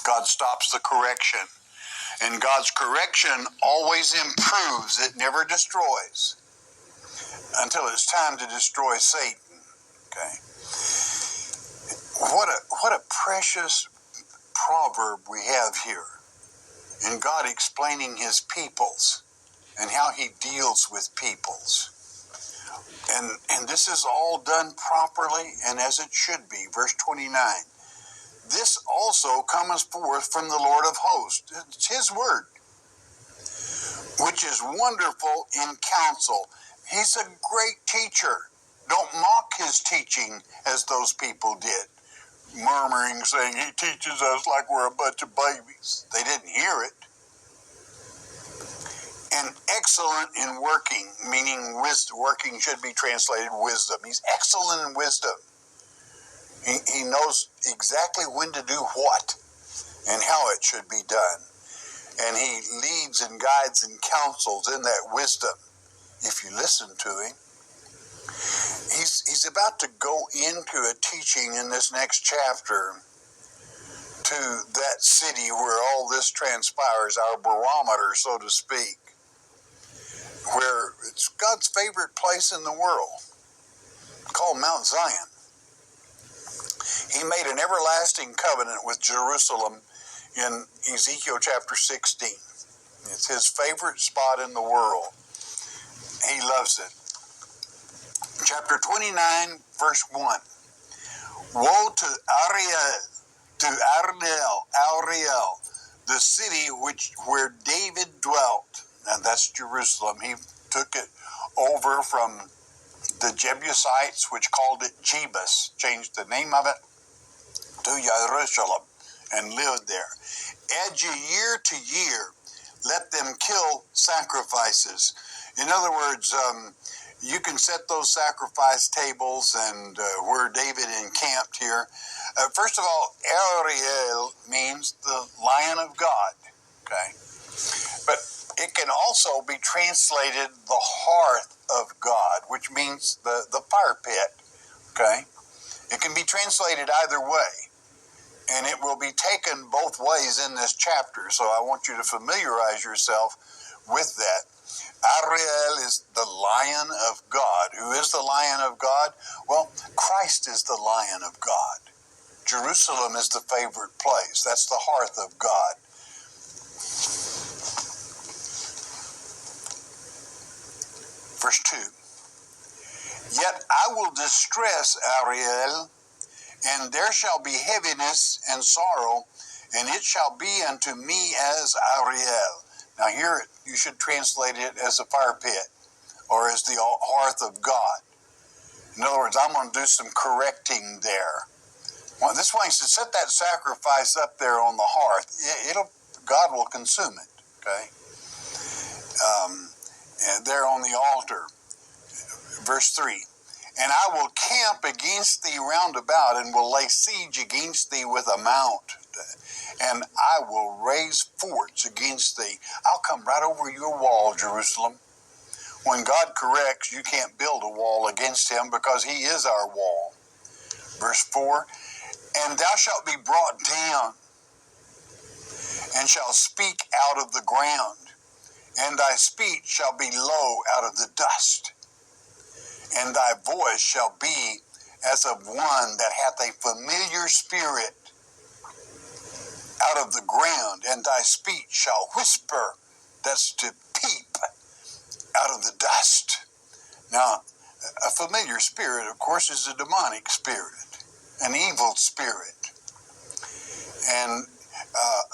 God stops the correction. And God's correction always improves. It never destroys until it's time to destroy Satan. Okay. What a precious proverb we have here in God explaining his peoples and how he deals with peoples. And this is all done properly and as it should be. Verse 29. This also cometh forth from the Lord of hosts. It's his word, which is wonderful in counsel. He's a great teacher. Don't mock his teaching as those people did, murmuring, saying, he teaches us like we're a bunch of babies. They didn't hear it. And excellent in working, meaning wisdom. Working should be translated wisdom. He's excellent in wisdom. He knows exactly when to do what and how it should be done. And he leads and guides and counsels in that wisdom if you listen to him. He's about to go into a teaching in this next chapter to that city where all this transpires, our barometer, so to speak, where it's God's favorite place in the world, called Mount Zion. He made an everlasting covenant with Jerusalem in Ezekiel chapter 16. It's his favorite spot in the world. He loves it. Chapter 29, verse 1. Woe to Ariel, the city where David dwelt. And that's Jerusalem. He took it over from the Jebusites, which called it Jebus, changed the name of it to Jerusalem, and lived there. Edge year to year, let them kill sacrifices. In other words, you can set those sacrifice tables and where David encamped here. First of all, Ariel means the Lion of God, okay? But it can also be translated the hearth of God, which means the fire pit, okay? It can be translated either way, and it will be taken both ways in this chapter, so I want you to familiarize yourself with that. Ariel is the Lion of God. Who is the Lion of God? Well, Christ is the Lion of God. Jerusalem is the favorite place. That's the hearth of God. Verse 2. Yet I will distress Ariel, and there shall be heaviness and sorrow, and it shall be unto me as Ariel. Now here you should translate it as a fire pit, or as the hearth of God. In other words, I'm going to do some correcting there. Well, this way, he said, set that sacrifice up there on the hearth. God will consume it, okay? There on the altar. Verse 3. And I will camp against thee round about, and will lay siege against thee with a mount. And I will raise forts against thee. I'll come right over your wall, Jerusalem. When God corrects, you can't build a wall against him because he is our wall. Verse 4. And thou shalt be brought down, and shalt speak out of the ground, and thy speech shall be low out of the dust, and thy voice shall be as of one that hath a familiar spirit out of the ground, and thy speech shall whisper, that's to peep, out of the dust. Now, a familiar spirit, of course, is a demonic spirit, an evil spirit. And,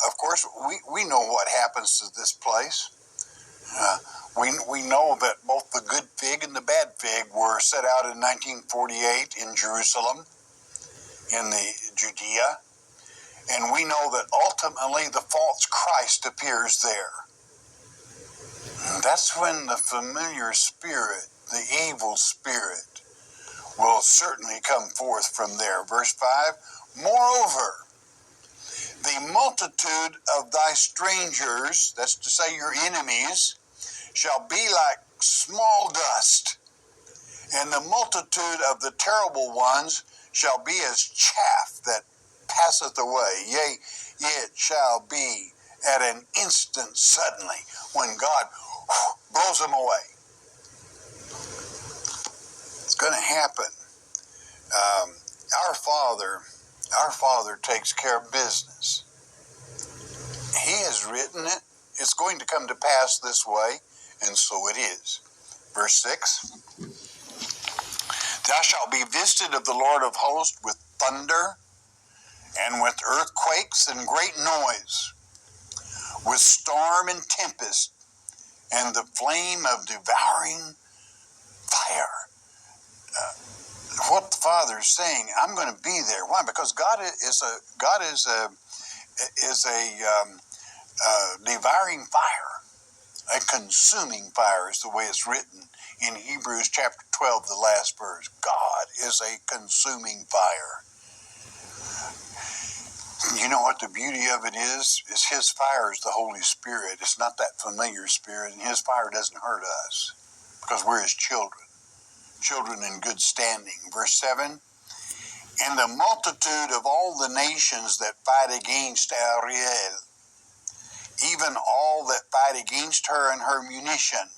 of course, we know what happens to this place. We know that both the good fig and the bad fig were set out in 1948 in Jerusalem, in the Judea. And we know that ultimately the false Christ appears there. And that's when the familiar spirit, the evil spirit, will certainly come forth from there. Verse 5, moreover, the multitude of thy strangers, that's to say your enemies, shall be like small dust, and the multitude of the terrible ones shall be as chaff that passeth away. Yea, it shall be at an instant suddenly when God blows them away. It's going to happen. Our Father takes care of business. He has written it. It's going to come to pass this way, and so it is. Verse 6, thou shalt be visited of the Lord of hosts with thunder, and with earthquakes and great noise, with storm and tempest, and the flame of devouring fire. What the Father is saying, I'm going to be there. Why? Because God is a devouring fire, a consuming fire is the way it's written in Hebrews chapter 12, the last verse. God is a consuming fire. You know what the beauty of it is? His fire is the Holy Spirit. It's not that familiar spirit, and his fire doesn't hurt us because we're his children in good standing. Verse 7, and the multitude of all the nations that fight against Ariel, even all that fight against her and her munition,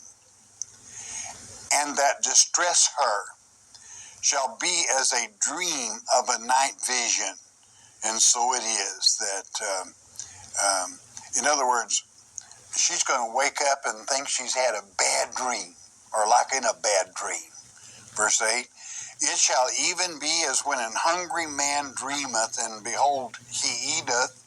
and that distress her, shall be as a dream of a night vision. And so it is that, in other words, she's going to wake up and think she's had a bad dream, or like in a bad dream. Verse 8, it shall even be as when an hungry man dreameth, and behold, he eateth,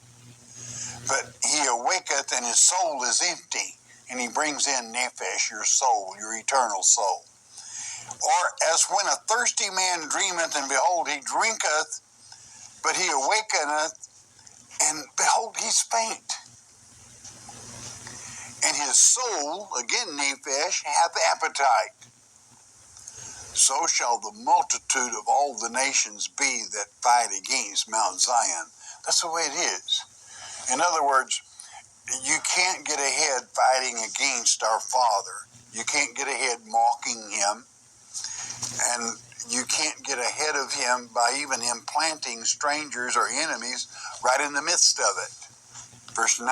but he awaketh, and his soul is empty. And he brings in nephesh, your soul, your eternal soul. Or as when a thirsty man dreameth, and behold, he drinketh, but he awakeneth, and behold, he's faint. And his soul, again nephesh, hath appetite. So shall the multitude of all the nations be that fight against Mount Zion. That's the way it is. In other words, you can't get ahead fighting against our Father. You can't get ahead mocking him. And you can't get ahead of him by even implanting strangers or enemies right in the midst of it. Verse 9,